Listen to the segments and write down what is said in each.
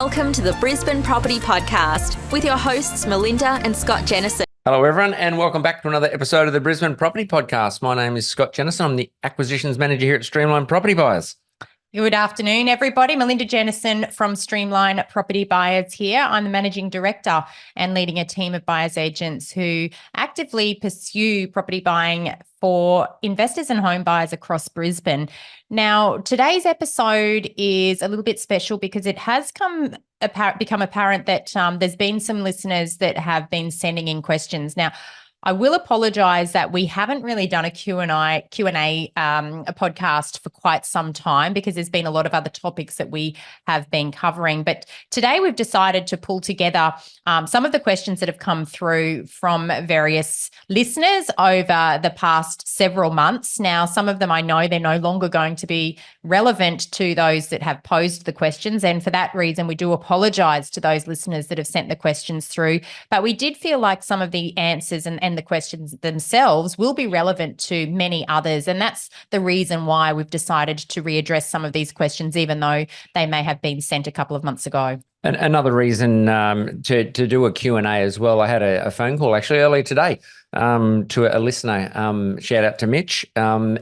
Welcome to the Brisbane Property Podcast with your hosts, Melinda and Scott Jennison. Hello, everyone, and welcome back to another episode of the Brisbane Property Podcast. My name is Scott Jennison. I'm the Acquisitions Manager here at Streamline Property Buyers. Good afternoon, everybody. Melinda Jennison from Streamline Property Buyers here. I'm the Managing Director and leading a team of buyers agents who actively pursue property buying for investors and home buyers across Brisbane. Now, today's episode is a little bit special because it has become apparent that there's been some listeners that have been sending in questions. Now, I will apologise that we haven't really done a Q&A a podcast for quite some time because there's been a lot of other topics that we have been covering. But today we've decided to pull together some of the questions that have come through from various listeners over the past several months. Now, some of them I know they're no longer going to be relevant to those that have posed the questions. And for that reason, we do apologise to those listeners that have sent the questions through. But we did feel like some of the answers and the questions themselves will be relevant to many others. And that's the reason why we've decided to readdress some of these questions, even though they may have been sent a couple of months ago. And another reason to do a Q&A as well, I had a phone call actually earlier today to a listener. Shout out to Mitch.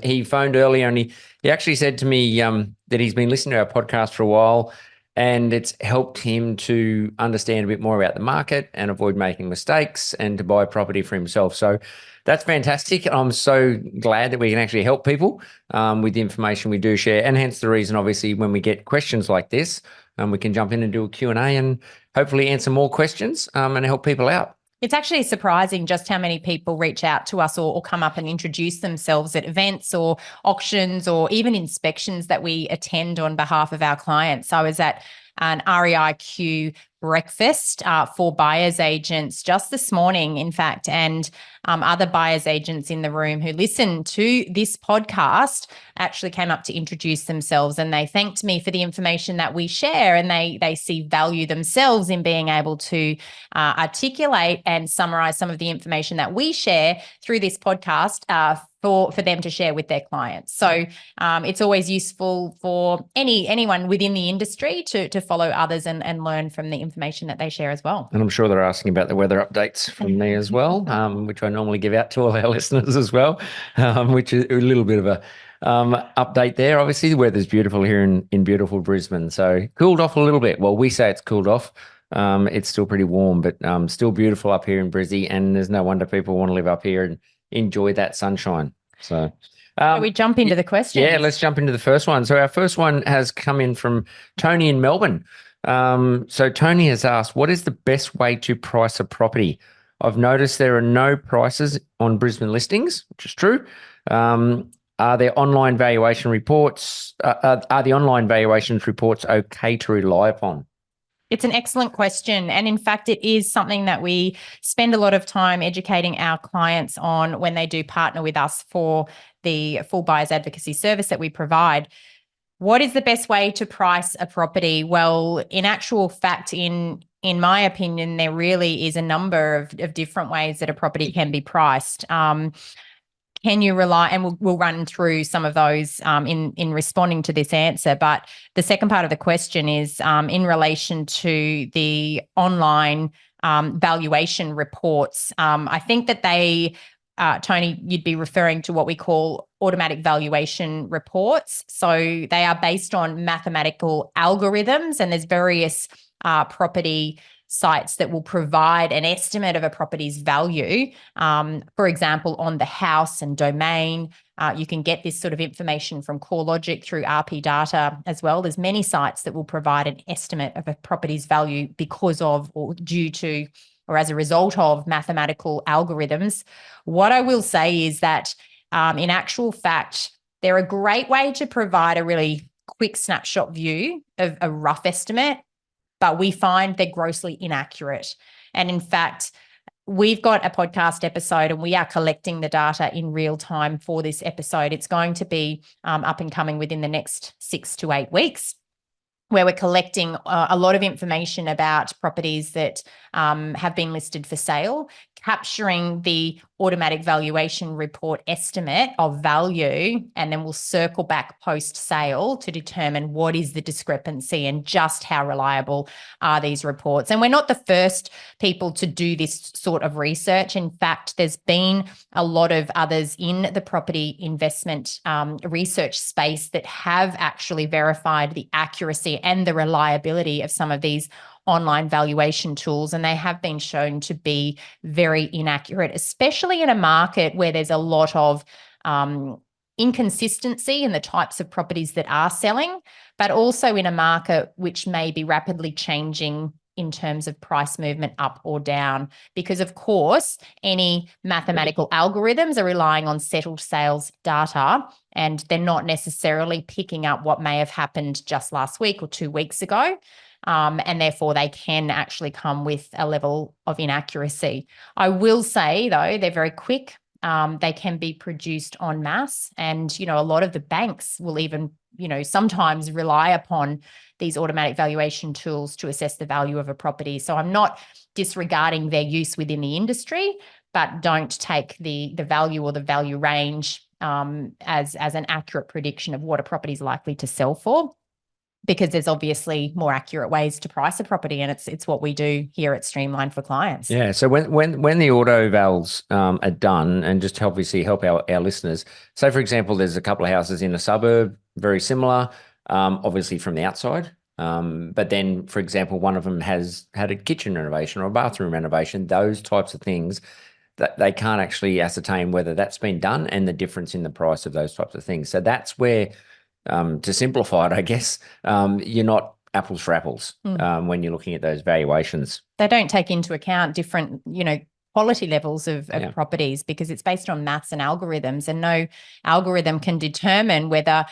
He phoned earlier and he actually said to me that he's been listening to our podcast for a while, and it's helped him to understand a bit more about the market and avoid making mistakes and to buy property for himself. So that's fantastic. I'm so glad that we can actually help people with the information we do share. And hence the reason, obviously, when we get questions like this, we can jump in and do a Q&A and hopefully answer more questions and help people out. It's actually surprising just how many people reach out to us or come up and introduce themselves at events or auctions or even inspections that we attend on behalf of our clients. I was at an REIQ breakfast for buyers agents just this morning, in fact, and other buyers agents in the room who listen to this podcast actually came up to introduce themselves, and they thanked me for the information that we share, and they see value themselves in being able to articulate and summarize some of the information that we share through this podcast for them to share with their clients. So it's always useful for anyone within the industry to follow others and learn from the information that they share as well. And I'm sure they're asking about the weather updates from me as well, which I normally give out to all our listeners as well, which is a little bit of a update there. Obviously, the weather's beautiful here in beautiful Brisbane. So cooled off a little bit. Well, we say it's cooled off. It's still pretty warm, but still beautiful up here in Brizzy. And there's no wonder people want to live up here and enjoy that sunshine. So shall we jump into the questions? Yeah, let's jump into the first one. So our first one has come in from Tony in Melbourne. So Tony has asked, what is the best way to price a property? I've noticed there are no prices on Brisbane listings, which is true. Are there online valuation reports? Are the online valuations reports okay to rely upon? It's an excellent question. And in fact, it is something that we spend a lot of time educating our clients on when they do partner with us for the full buyers advocacy service that we provide. What is the best way to price a property? Well, in actual fact, in my opinion, there really is a number of different ways that a property can be priced. Can you rely, and we'll run through some of those in responding to this answer. But the second part of the question is in relation to the online valuation reports. I think that they, Tony, you'd be referring to what we call automatic valuation reports. So they are based on mathematical algorithms, and there's various property sites that will provide an estimate of a property's value. For example, on the house and domain, you can get this sort of information from CoreLogic through RP data as well. There's many sites that will provide an estimate of a property's value because of or due to or as a result of mathematical algorithms. What I will say is that in actual fact, they're a great way to provide a really quick snapshot view of a rough estimate, but we find they're grossly inaccurate. And in fact, we've got a podcast episode and we are collecting the data in real time for this episode. It's going to be up and coming within the next 6 to 8 weeks, where we're collecting a lot of information about properties that have been listed for sale, capturing the automatic valuation report estimate of value, and then we'll circle back post-sale to determine what is the discrepancy and just how reliable are these reports. And we're not the first people to do this sort of research. In fact, there's been a lot of others in the property investment research space that have actually verified the accuracy and the reliability of some of these online valuation tools, and they have been shown to be very inaccurate, especially in a market where there's a lot of inconsistency in the types of properties that are selling, but also in a market which may be rapidly changing in terms of price movement up or down, because of course, any mathematical algorithms are relying on settled sales data, and they're not necessarily picking up what may have happened just last week or 2 weeks ago. And therefore they can actually come with a level of inaccuracy. I will say though, they're very quick. They can be produced en masse, and, a lot of the banks will even, sometimes rely upon these automatic valuation tools to assess the value of a property. So I'm not disregarding their use within the industry, but don't take the value or the value range as an accurate prediction of what a property is likely to sell for, because there's obviously more accurate ways to price a property, and it's what we do here at Streamline for clients. Yeah. So when the auto vals are done, and just to obviously help our listeners, so for example, there's a couple of houses in a suburb, very similar, obviously from the outside. But then, for example, one of them has had a kitchen renovation or a bathroom renovation, those types of things, that they can't actually ascertain whether that's been done and the difference in the price of those types of things. So that's where, to simplify it, I guess, you're not apples for apples when you're looking at those valuations. They don't take into account different, quality levels of properties, because it's based on maths and algorithms, and no algorithm can determine whether,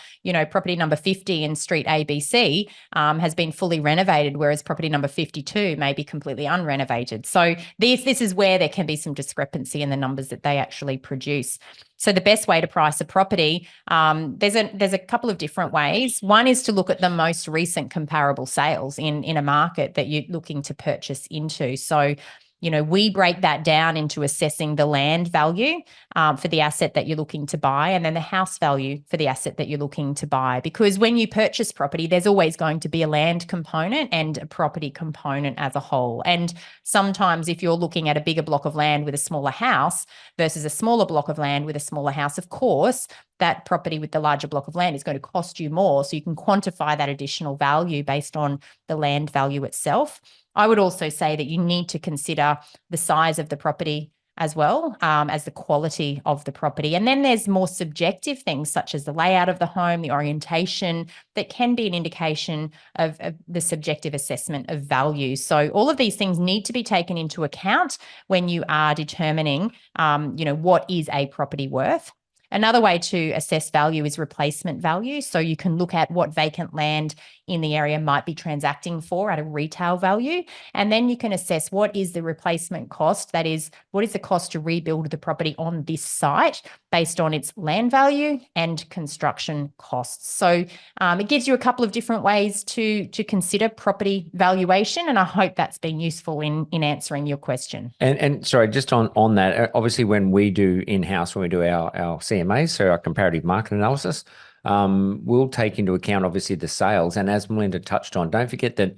property number 50 in street ABC has been fully renovated, whereas property number 52 may be completely unrenovated. So this is where there can be some discrepancy in the numbers that they actually produce. So the best way to price a property, there's a couple of different ways. One is to look at the most recent comparable sales in a market that you're looking to purchase into. So, we break that down into assessing the land value for the asset that you're looking to buy, and then the house value for the asset that you're looking to buy. Because when you purchase property, there's always going to be a land component and a property component as a whole. And sometimes if you're looking at a bigger block of land with a smaller house versus a smaller block of land with a smaller house, of course, that property with the larger block of land is going to cost you more. So you can quantify that additional value based on the land value itself. I would also say that you need to consider the size of the property as well as the quality of the property. And then there's more subjective things such as the layout of the home, the orientation, that can be an indication of the subjective assessment of value. So all of these things need to be taken into account when you are determining, what is a property worth. Another way to assess value is replacement value. So you can look at what vacant land in the area might be transacting for at a retail value. And then you can assess what is the replacement cost. That is, what is the cost to rebuild the property on this site based on its land value and construction costs. So it gives you a couple of different ways to consider property valuation. And I hope that's been useful in answering your question. And sorry, just on that, obviously when we do in-house, when we do our CMAs, so our comparative market analysis, we'll take into account obviously the sales. And as Melinda touched on, don't forget that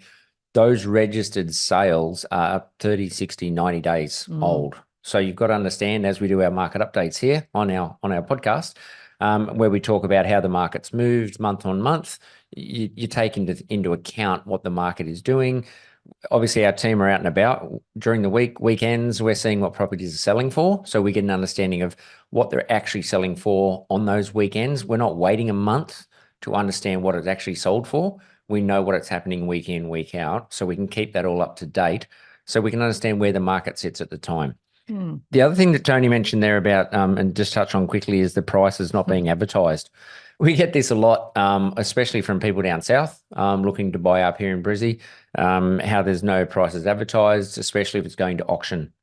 those registered sales are 30, 60, 90 days old. So you've got to understand, as we do our market updates here on our podcast, where we talk about how the market's moved month on month, you take into account what the market is doing. Obviously, our team are out and about during the weekends. We're seeing what properties are selling for, so we get an understanding of what they're actually selling for on those weekends. We're not waiting a month to understand what it's actually sold for. We know what it's happening week in, week out, so we can keep that all up to date, so we can understand where the market sits at the time. The other thing that Tony mentioned there about, and just touch on quickly, is the prices not being advertised. We get this a lot, especially from people down south looking to buy up here in Brizzy, how there's no prices advertised, especially if it's going to auction.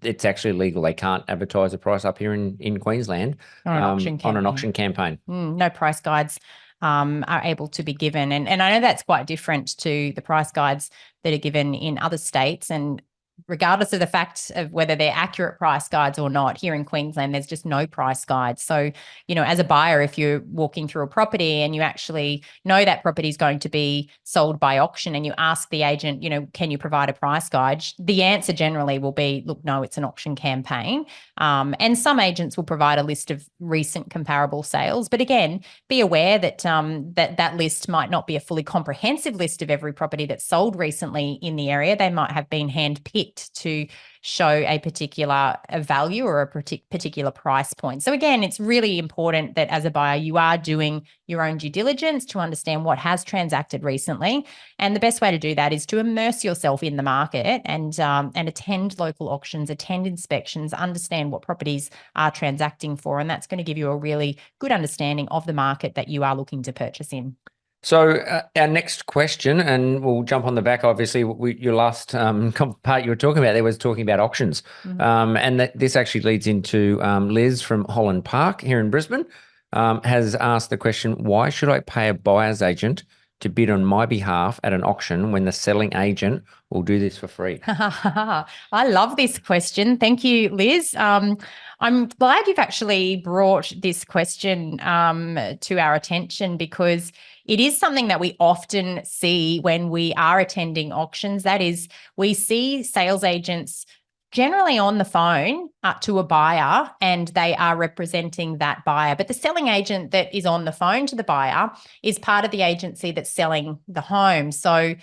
It's actually illegal. They can't advertise a price up here in Queensland on an auction campaign. No price guides are able to be given. And I know that's quite different to the price guides that are given in other states. And regardless of the fact of whether they're accurate price guides or not, here in Queensland, there's just no price guide. So, as a buyer, if you're walking through a property and you actually know that property is going to be sold by auction and you ask the agent, can you provide a price guide? The answer generally will be, look, no, it's an auction campaign. And some agents will provide a list of recent comparable sales. But again, be aware that that list might not be a fully comprehensive list of every property that's sold recently in the area. They might have been handpicked to show a particular value or a particular price point. So again, it's really important that as a buyer, you are doing your own due diligence to understand what has transacted recently. And the best way to do that is to immerse yourself in the market and attend local auctions, attend inspections, understand what properties are transacting for. And that's going to give you a really good understanding of the market that you are looking to purchase in. So our next question, and we'll jump on the back, obviously, your last part you were talking about there was talking about auctions. And this actually leads into Liz from Holland Park here in Brisbane has asked the question, why should I pay a buyer's agent to bid on my behalf at an auction when the selling agent will do this for free? I love this question. Thank you, Liz. I'm glad you've actually brought this question to our attention, because it is something that we often see when we are attending auctions. That is, we see sales agents generally on the phone to a buyer and they are representing that buyer. But the selling agent that is on the phone to the buyer is part of the agency that's selling the home. So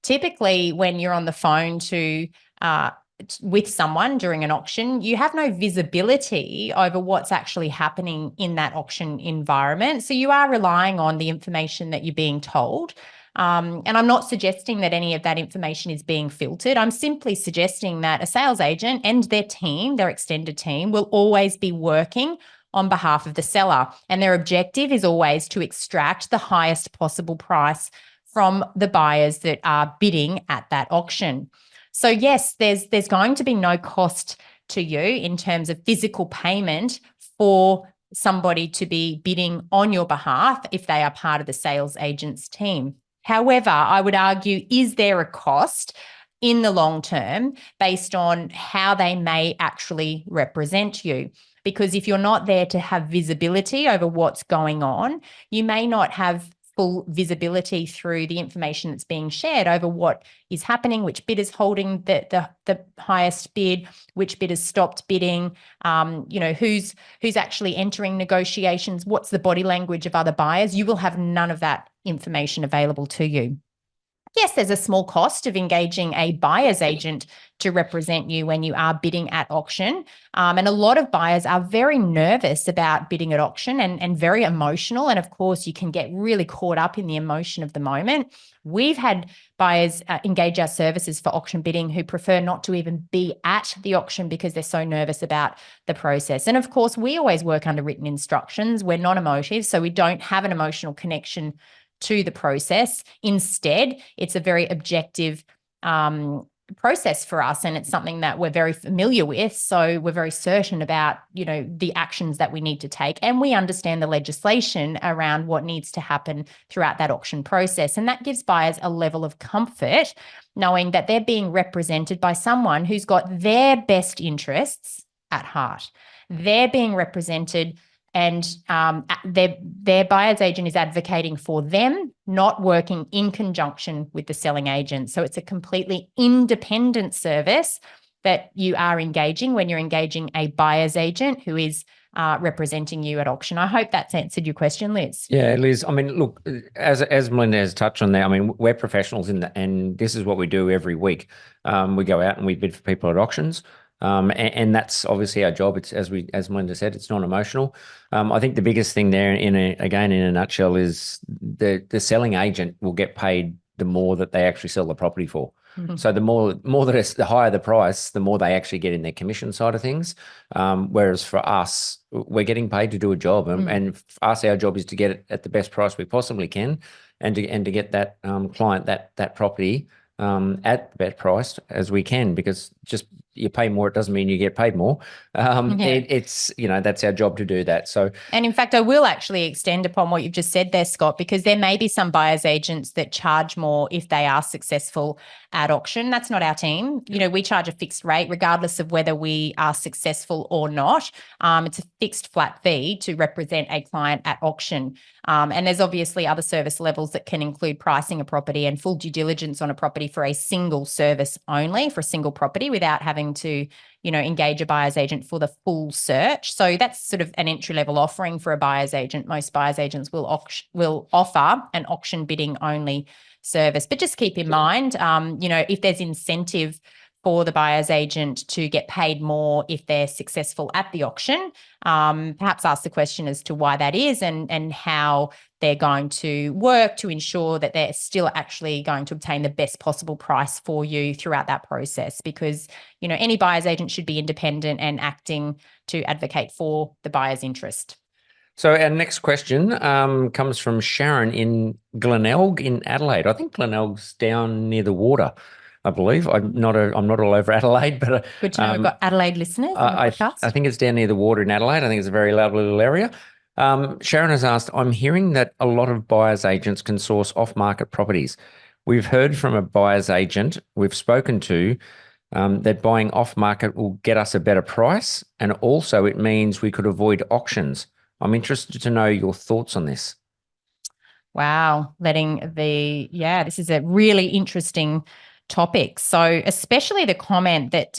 typically when you're on the phone with someone during an auction, you have no visibility over what's actually happening in that auction environment. So you are relying on the information that you're being told. And I'm not suggesting that any of that information is being filtered. I'm simply suggesting that a sales agent and their team, their extended team, will always be working on behalf of the seller. And their objective is always to extract the highest possible price from the buyers that are bidding at that auction. So yes, there's going to be no cost to you in terms of physical payment for somebody to be bidding on your behalf if they are part of the sales agent's team. However, I would argue, is there a cost in the long term based on how they may actually represent you? Because if you're not there to have visibility over what's going on, you may not have full visibility through the information that's being shared over what is happening, which bid is holding the highest bid, which bid has stopped bidding, who's actually entering negotiations, what's the body language of other buyers. You will have none of that information available to you. Yes, there's a small cost of engaging a buyer's agent to represent you when you are bidding at auction. And a lot of buyers are very nervous about bidding at auction and very emotional. And of course, you can get really caught up in the emotion of the moment. We've had buyers engage our services for auction bidding who prefer not to even be at the auction because they're so nervous about the process. And of course, we always work under written instructions. We're non-emotive, so we don't have an emotional connection to the process. Instead, it's a very objective process for us, and it's something that we're very familiar with. So we're very certain about, the actions that we need to take, and we understand the legislation around what needs to happen throughout that auction process. And that gives buyers a level of comfort knowing that they're being represented by someone who's got their best interests at heart. They're being represented, and their buyer's agent is advocating for them, not working in conjunction with the selling agent. So it's a completely independent service that you are engaging when you're engaging a buyer's agent who is representing you at auction. I hope that's answered your question, Liz. Yeah, Liz. I mean, look, as Melinda has touched on there, I mean, we're professionals and this is what we do every week. We go out and we bid for people at auctions. And that's obviously our job. It's as Melinda said, it's non-emotional. I think the biggest thing there, in a nutshell, is the selling agent will get paid the more that they actually sell the property for. Mm-hmm. So the higher the price, the more they actually get in their commission side of things. Whereas for us, we're getting paid to do a job, and for us, our job is to get it at the best price we possibly can, and to get that client that property at the best price as we can, because just you pay more, it doesn't mean you get paid more. It's, that's our job to do that. So, and in fact, I will actually extend upon what you've just said there, Scott, because there may be some buyer's agents that charge more if they are successful at auction. That's not our team. We charge a fixed rate regardless of whether we are successful or not. It's a fixed flat fee to represent a client at auction. And there's obviously other service levels that can include pricing a property and full due diligence on a property for a single service only, for a single property, without having to, engage a buyer's agent for the full search. So that's sort of an entry-level offering for a buyer's agent. Most buyer's agents will offer an auction bidding only service. But just keep in mind, if there's incentive for the buyer's agent to get paid more if they're successful at the auction, perhaps ask the question as to why that is and how they're going to work to ensure that they're still actually going to obtain the best possible price for you throughout that process. Because, any buyer's agent should be independent and acting to advocate for the buyer's interest. So our next question comes from Sharon in Glenelg in Adelaide. I think Glenelg's down near the water, I believe. I'm not all over Adelaide, but good to know we've got Adelaide listeners on the podcast. I think it's down near the water in Adelaide. I think it's a very lovely little area. Sharon has asked, I'm hearing that a lot of buyer's agents can source off-market properties. We've heard from a buyer's agent we've spoken to that buying off-market will get us a better price, and also it means we could avoid auctions. I'm interested to know your thoughts on this. Wow. This is a really interesting topic. So especially the comment that,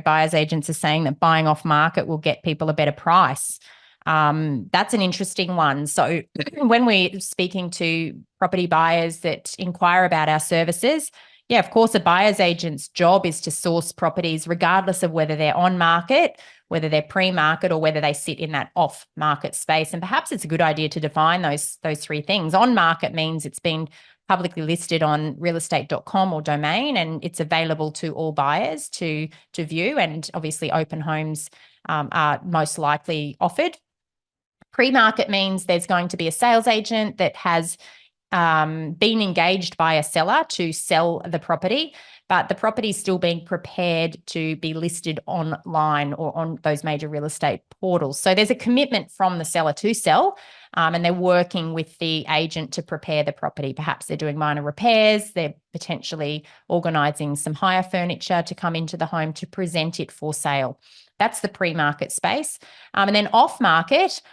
buyer's agents are saying that buying off market will get people a better price. That's an interesting one. So when we're speaking to property buyers that inquire about our services, of course, a buyer's agent's job is to source properties regardless of whether they're on market, whether they're pre-market, or whether they sit in that off-market space. And perhaps it's a good idea to define those three things. On market means it's been publicly listed on realestate.com or domain, and it's available to all buyers to view, and obviously open homes are most likely offered. Pre-market means there's going to be a sales agent that has been engaged by a seller to sell the property, but the property is still being prepared to be listed online or on those major real estate portals. So there's a commitment from the seller to sell, and they're working with the agent to prepare the property. Perhaps they're doing minor repairs, they're potentially organising some hire furniture to come into the home to present it for sale. That's the pre-market space. And then off-market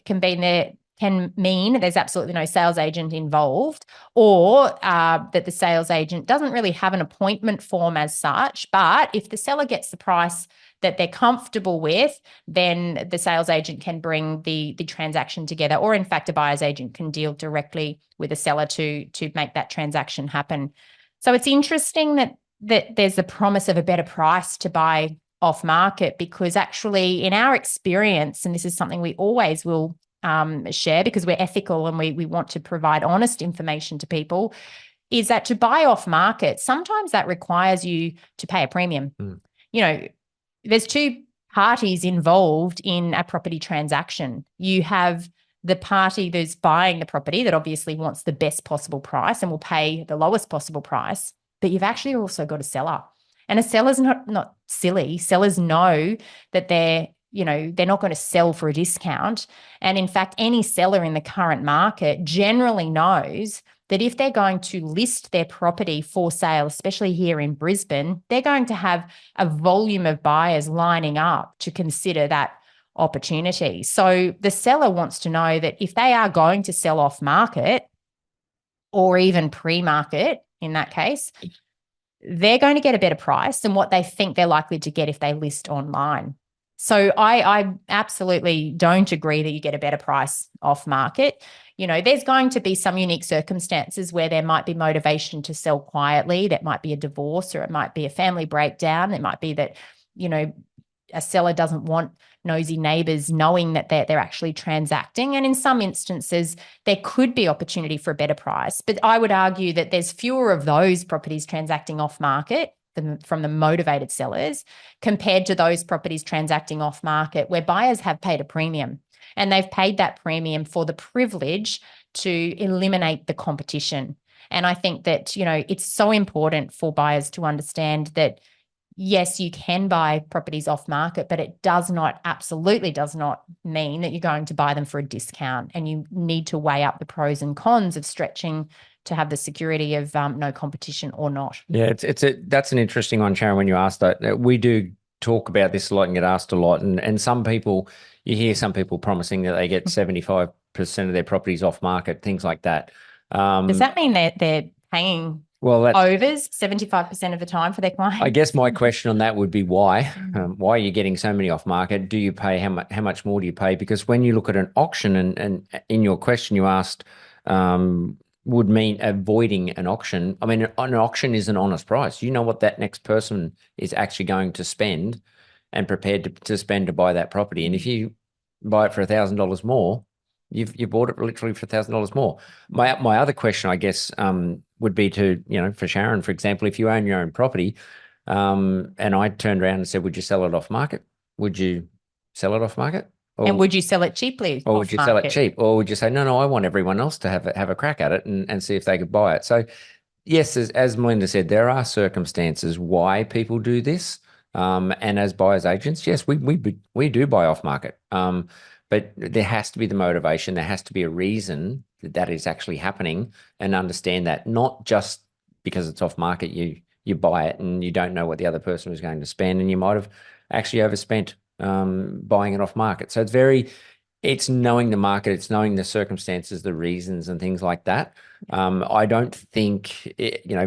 can mean there's absolutely no sales agent involved, or that the sales agent doesn't really have an appointment form as such. But if the seller gets the price that they're comfortable with, then the sales agent can bring the transaction together, or in fact, a buyer's agent can deal directly with the seller to make that transaction happen. So it's interesting that there's a promise of a better price to buy off market, because actually in our experience, and this is something we always will share because we're ethical and we want to provide honest information to people, is that to buy off market, sometimes that requires you to pay a premium. There's two parties involved in a property transaction. You have the party that's buying the property that obviously wants the best possible price and will pay the lowest possible price, but you've actually also got a seller. And a seller's not silly. Sellers know that they're not going to sell for a discount. And in fact, any seller in the current market generally knows that if they're going to list their property for sale, especially here in Brisbane, they're going to have a volume of buyers lining up to consider that opportunity. So the seller wants to know that if they are going to sell off market, or even pre-market in that case, they're going to get a better price than what they think they're likely to get if they list online. So I absolutely don't agree that you get a better price off market. There's going to be some unique circumstances where there might be motivation to sell quietly. That might be a divorce, or it might be a family breakdown. It might be that, a seller doesn't want nosy neighbours knowing that they're actually transacting. And in some instances, there could be opportunity for a better price. But I would argue that there's fewer of those properties transacting off market from the motivated sellers compared to those properties transacting off market where buyers have paid a premium, and they've paid that premium for the privilege to eliminate the competition. And I think that, it's so important for buyers to understand that, yes, you can buy properties off market, but it absolutely does not mean that you're going to buy them for a discount. And you need to weigh up the pros and cons of stretching to have the security of no competition or not. Yeah, that's an interesting one, Sharon, when you asked that. We do talk about this a lot and get asked a lot. And some people, you hear some people promising that they get 75% of their properties off market, things like that. Does that mean they're paying overs 75% of the time for their clients? I guess my question on that would be why? Why are you getting so many off market? Do you pay, how much more do you pay? Because when you look at an auction, and in your question you asked, would mean avoiding an auction. I mean, an auction is an honest price. You know what that next person is actually going to spend and prepared to spend to buy that property. And if you buy it for $1,000 more, you bought it literally for $1,000 more. My other question, I guess, would be to, for Sharon, for example, if you own your own property, and I turned around and said, would you sell it off market? Would you sell it off market? And would you sell it cheaply? Or would you sell it cheap? Or would you say, no, I want everyone else to have a crack at it and see if they could buy it? So yes, as Melinda said, there are circumstances why people do this. And as buyers agents, yes, we do buy off market. But there has to be the motivation. There has to be a reason that is actually happening, and understand that not just because it's off market, you buy it and you don't know what the other person was going to spend, and you might have actually overspent buying it off market. So it's knowing the market, it's knowing the circumstances, the reasons and things like that. I don't think,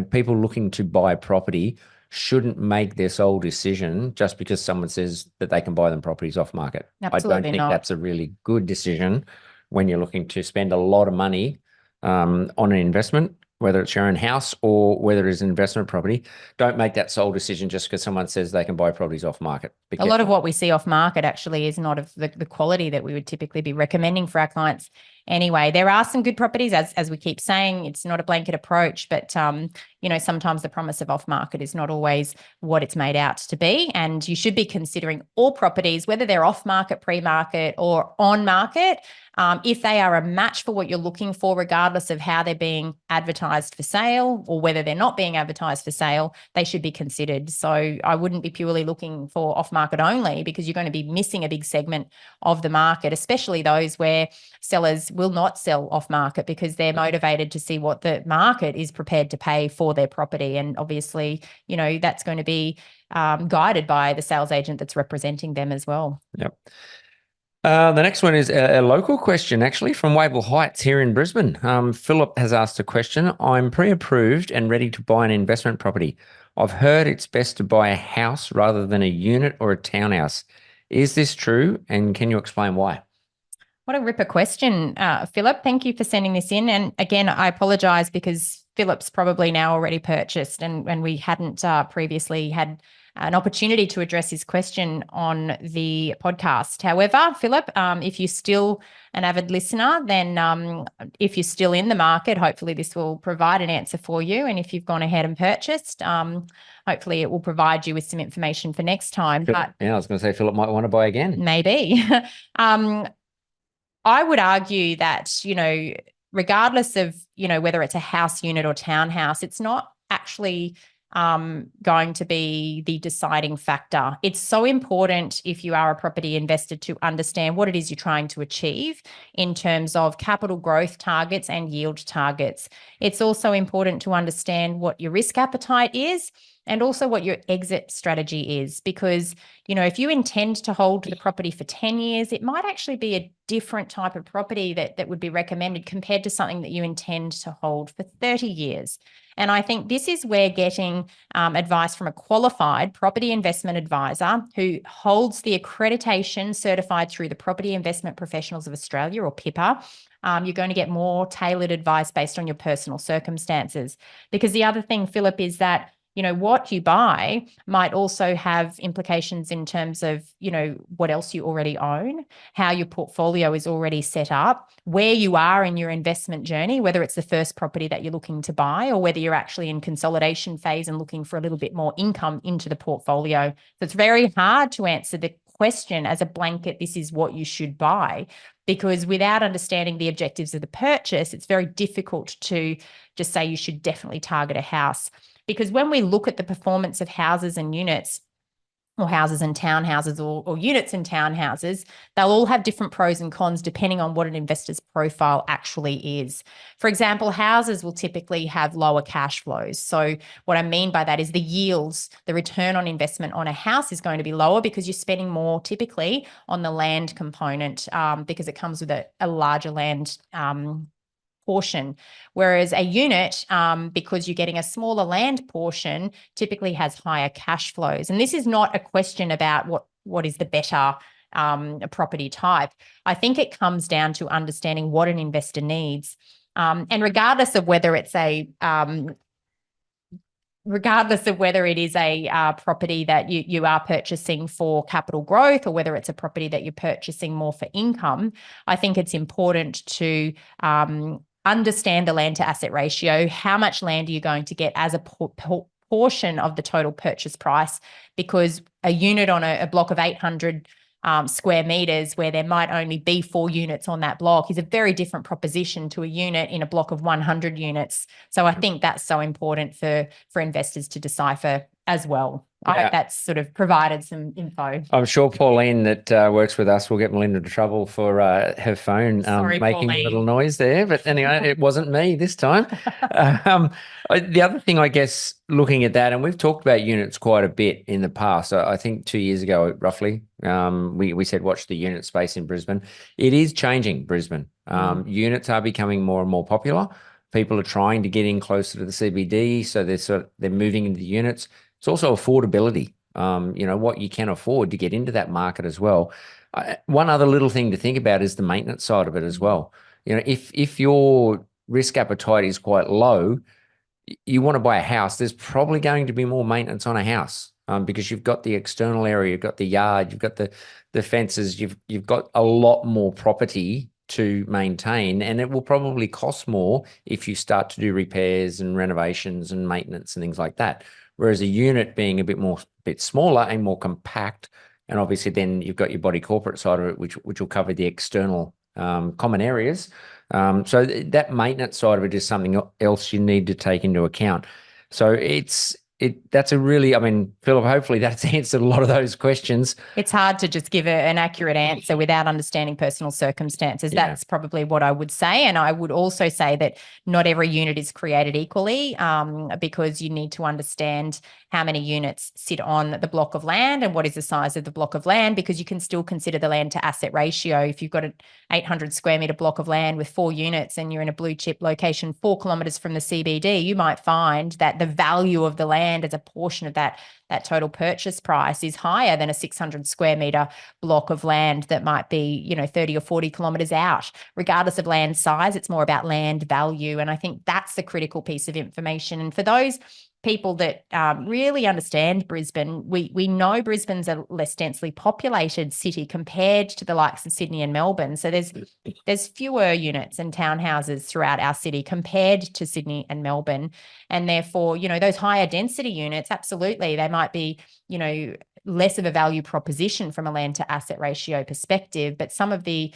people looking to buy property shouldn't make their sole decision just because someone says that they can buy them properties off market. Absolutely I don't think not. that's a really good decision when you're looking to spend a lot of money on an investment, whether it's your own house or whether it's an investment property. Don't make that sole decision just because someone says they can buy properties off market. A lot of what we see off market actually is not of the quality that we would typically be recommending for our clients. Anyway, there are some good properties, as we keep saying. It's not a blanket approach, but sometimes the promise of off market is not always what it's made out to be. And you should be considering all properties, whether they're off market, pre-market, or on market, if they are a match for what you're looking for, regardless of how they're being advertised for sale or whether they're not being advertised for sale, they should be considered. So I wouldn't be purely looking for off market only, because you're going to be missing a big segment of the market, especially those where sellers will not sell off market because they're motivated to see what the market is prepared to pay for their property. And obviously, that's going to be guided by the sales agent that's representing them as well. Yep. The next one is a local question, actually, from Wavell Heights here in Brisbane. Philip has asked a question. I'm pre-approved and ready to buy an investment property. I've heard it's best to buy a house rather than a unit or a townhouse. Is this true? And can you explain why? What a ripper question, Philip. Thank you for sending this in. And again, I apologise because Philip's probably now already purchased and we hadn't previously had an opportunity to address his question on the podcast. However, Philip, if you're still an avid listener, then if you're still in the market, hopefully this will provide an answer for you. And if you've gone ahead and purchased, hopefully it will provide you with some information for next time. But I was going to say Philip might want to buy again. Maybe. I would argue that, regardless of, whether it's a house unit or townhouse, it's not actually going to be the deciding factor. It's so important, if you are a property investor, to understand what it is you're trying to achieve in terms of capital growth targets and yield targets. It's also important to understand what your risk appetite is and also what your exit strategy is, because, if you intend to hold the property for 10 years, it might actually be a different type of property that would be recommended compared to something that you intend to hold for 30 years. And I think this is where getting advice from a qualified property investment advisor who holds the accreditation certified through the Property Investment Professionals of Australia, or PIPA, you're going to get more tailored advice based on your personal circumstances. Because the other thing, Philip, is that what you buy might also have implications in terms of, what else you already own, how your portfolio is already set up, where you are in your investment journey, whether it's the first property that you're looking to buy or whether you're actually in consolidation phase and looking for a little bit more income into the portfolio. So it's very hard to answer the question as a blanket, this is what you should buy, because without understanding the objectives of the purchase, it's very difficult to just say you should definitely target a house. Because when we look at the performance of houses and units, or houses and townhouses, or units and townhouses, they'll all have different pros and cons depending on what an investor's profile actually is. For example, houses will typically have lower cash flows. So what I mean by that is the yields, the return on investment on a house is going to be lower because you're spending more typically on the land component, because it comes with a larger land portion, whereas a unit, because you're getting a smaller land portion, typically has higher cash flows. And this is not a question about what is the better property type. I think it comes down to understanding what an investor needs, and regardless of whether it is a property that you are purchasing for capital growth, or whether it's a property that you're purchasing more for income, I think it's important to understand the land to asset ratio. How much land are you going to get as a portion of the total purchase price? Because a unit on a block of 800 square meters, where there might only be 4 units on that block, is a very different proposition to a unit in a block of 100 units. So I think that's so important for investors to decipher as well. I hope that's sort of provided some info. I'm sure Pauline that works with us will get Melinda into trouble for her phone Sorry, making Pauline. a little noise there. But anyway, it wasn't me this time. The other thing, I guess, looking at that, and we've talked about units quite a bit in the past. I think 2 years ago, roughly, we said watch the unit space in Brisbane. It is changing, Brisbane. Units are becoming more and more popular. People are trying to get in closer to the CBD, so they're moving into the units. It's also affordability, what you can afford to get into that market as well. One other little thing to think about is the maintenance side of it as well. If your risk appetite is quite low, you want to buy a house, there's probably going to be more maintenance on a house, because you've got the external area, you've got the yard, you've got the fences, you've got a lot more property to maintain, and it will probably cost more if you start to do repairs and renovations and maintenance and things like that. Whereas a unit being a bit smaller and more compact, and obviously then you've got your body corporate side of it, which will cover the external common areas. So that maintenance side of it is something else you need to take into account. So that's a really, Philip, hopefully that's answered a lot of those questions. It's hard to just give an accurate answer without understanding personal circumstances. Yeah. That's probably what I would say. And I would also say that not every unit is created equally, because you need to understand how many units sit on the block of land and what is the size of the block of land, because you can still consider the land to asset ratio. If you've got an 800 square meter block of land with 4 units and you're in a blue chip location 4 kilometres from the CBD, you might find that the value of the land as a portion of that total purchase price is higher than a 600 square meter block of land that might be 30 or 40 kilometres out. Regardless of land size, it's more about land value, and I think that's the critical piece of information. And for those people that really understand Brisbane, we know Brisbane's a less densely populated city compared to the likes of Sydney and Melbourne. So there's fewer units and townhouses throughout our city compared to Sydney and Melbourne. And therefore, those higher density units, absolutely, they might be, less of a value proposition from a land to asset ratio perspective, but some of the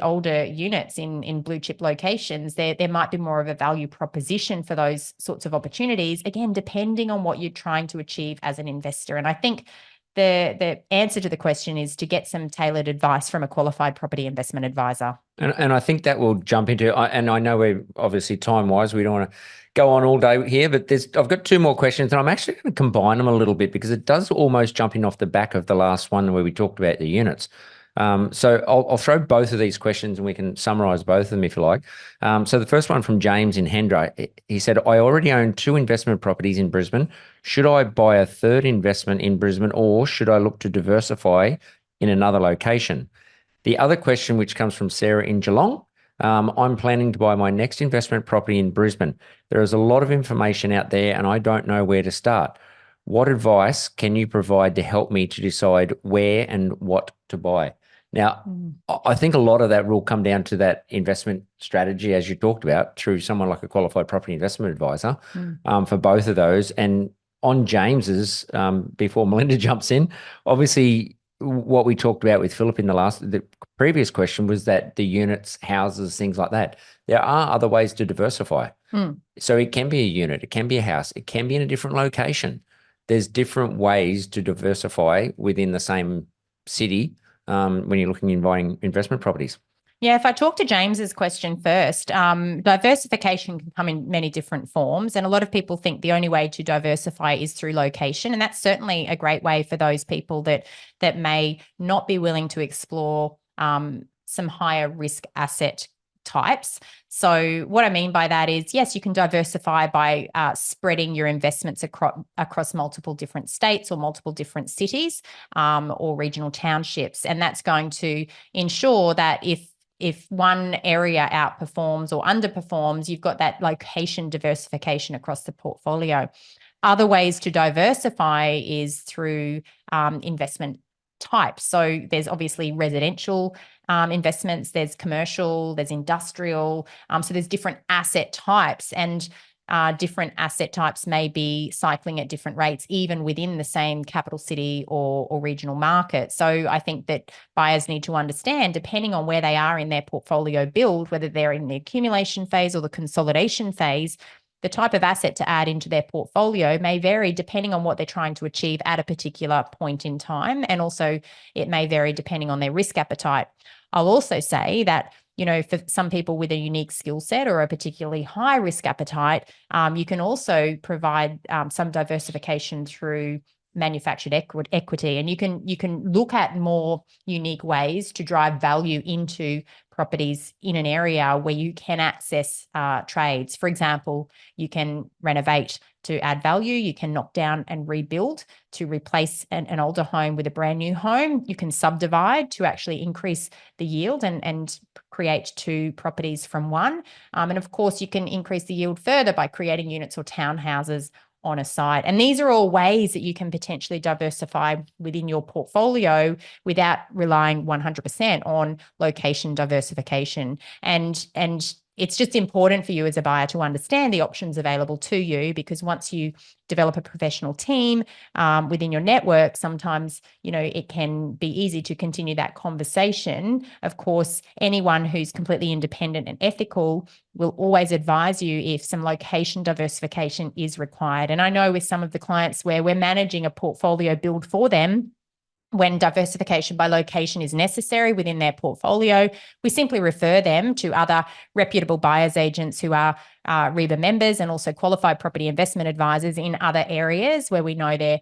older units in blue chip locations, there might be more of a value proposition for those sorts of opportunities, again, depending on what you're trying to achieve as an investor. And I think the answer to the question is to get some tailored advice from a qualified property investment advisor. And I think that will jump into, and I know we're obviously time-wise, we don't want to go on all day here, but I've got 2 more questions, and I'm actually going to combine them a little bit because it does almost jump in off the back of the last one where we talked about the units. So I'll throw both of these questions and we can summarise both of them if you like. So the first one from James in Hendra, he said, I already own 2 investment properties in Brisbane. Should I buy a third investment in Brisbane, or should I look to diversify in another location? The other question, which comes from Sarah in Geelong, I'm planning to buy my next investment property in Brisbane. There is a lot of information out there and I don't know where to start. What advice can you provide to help me to decide where and what to buy? Now, I think a lot of that will come down to that investment strategy, as you talked about, through someone like a qualified property investment advisor for both of those. And on James's, before Melinda jumps in, obviously what we talked about with Philip in the previous question was that the units, houses, things like that. There are other ways to diversify. So it can be a unit, it can be a house, it can be in a different location. There's different ways to diversify within the same city when you're looking in buying investment properties. Yeah, if I talk to James's question first, diversification can come in many different forms. And a lot of people think the only way to diversify is through location. And that's certainly a great way for those people that may not be willing to explore some higher risk asset types. So what I mean by that is, yes, you can diversify by spreading your investments across multiple different states or multiple different cities or regional townships. And that's going to ensure that if one area outperforms or underperforms, you've got that location diversification across the portfolio. Other ways to diversify is through investment types. So there's obviously residential investments, there's commercial, there's industrial. So there's different asset types, and different asset types may be cycling at different rates, even within the same capital city or regional market. So I think that buyers need to understand, depending on where they are in their portfolio build, whether they're in the accumulation phase or the consolidation phase, the type of asset to add into their portfolio may vary depending on what they're trying to achieve at a particular point in time. And also it may vary depending on their risk appetite. I'll also say that, for some people with a unique skill set or a particularly high risk appetite, you can also provide some diversification through manufactured equity. And you can look at more unique ways to drive value into properties in an area where you can access trades. For example, you can renovate to add value. You can knock down and rebuild to replace an older home with a brand new home. You can subdivide to actually increase the yield and create two properties from one. And of course, you can increase the yield further by creating units or townhouses on a site. And these are all ways that you can potentially diversify within your portfolio without relying 100% on location diversification. And it's just important for you as a buyer to understand the options available to you, because once you develop a professional team within your network, sometimes, it can be easy to continue that conversation. Of course, anyone who's completely independent and ethical will always advise you if some location diversification is required. And I know with some of the clients where we're managing a portfolio build for them, when diversification by location is necessary within their portfolio, we simply refer them to other reputable buyers agents who are REBA members and also qualified property investment advisors in other areas where we know they're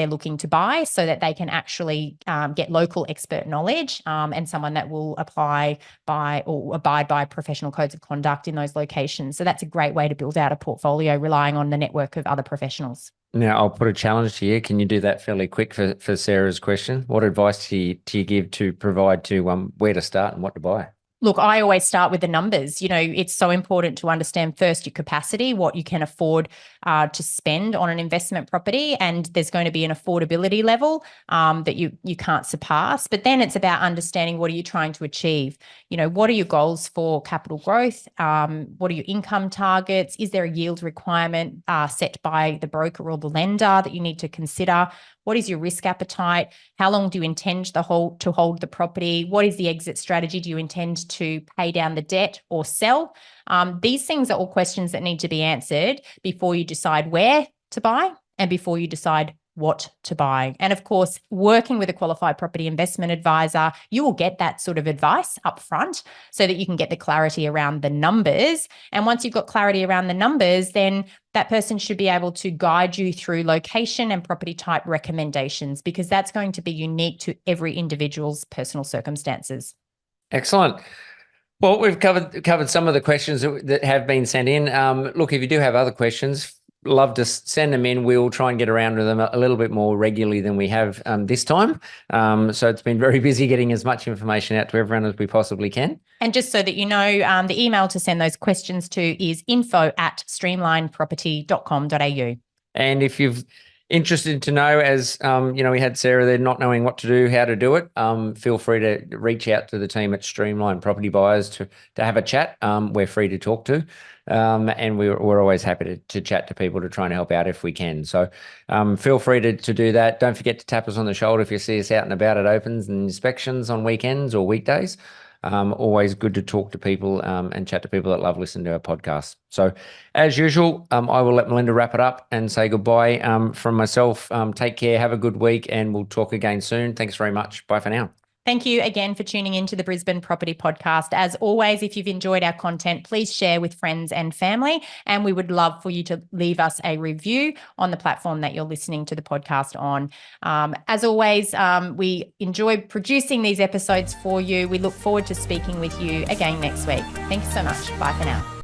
looking to buy, so that they can actually get local expert knowledge and someone that will abide by professional codes of conduct in those locations. So that's a great way to build out a portfolio, relying on the network of other professionals. Now, I'll put a challenge to you. Can you do that fairly quick for Sarah's question? What advice do you give to provide to where to start and what to buy? Look, I always start with the numbers. It's so important to understand first your capacity, what you can afford to spend on an investment property. And there's going to be an affordability level that you can't surpass. But then it's about understanding, what are you trying to achieve? What are your goals for capital growth? What are your income targets? Is there a yield requirement set by the broker or the lender that you need to consider? What is your risk appetite? How long do you intend to hold the property? What is the exit strategy? Do you intend to pay down the debt or sell? These things are all questions that need to be answered before you decide where to buy and before you decide what to buy. And of course, working with a qualified property investment advisor, you will get that sort of advice up front so that you can get the clarity around the numbers. And once you've got clarity around the numbers, then that person should be able to guide you through location and property type recommendations, because that's going to be unique to every individual's personal circumstances. Excellent. Well, we've covered some of the questions that have been sent in. Look, if you do have other questions, love to send them in. We'll try and get around to them a little bit more regularly than we have this time. So it's been very busy getting as much information out to everyone as we possibly can. And just so that you know, the email to send those questions to is info@streamlineproperty.com.au. And if interested to know, as we had Sarah there not knowing what to do, how to do it, feel free to reach out to the team at Streamline Property Buyers to have a chat. We're free to talk to, and we're always happy to chat to people to try and help out if we can. So feel free to do that. Don't forget to tap us on the shoulder if you see us out and about at opens and inspections on weekends or weekdays. Always good to talk to people and chat to people that love listening to our podcast. So as usual, I will let Melinda wrap it up and say goodbye from myself. Take care, have a good week, and we'll talk again soon. Thanks very much. Bye for now. Thank you again for tuning into the Brisbane Property Podcast. As always, if you've enjoyed our content, please share with friends and family. And we would love for you to leave us a review on the platform that you're listening to the podcast on. As always, we enjoy producing these episodes for you. We look forward to speaking with you again next week. Thanks so much. Bye for now.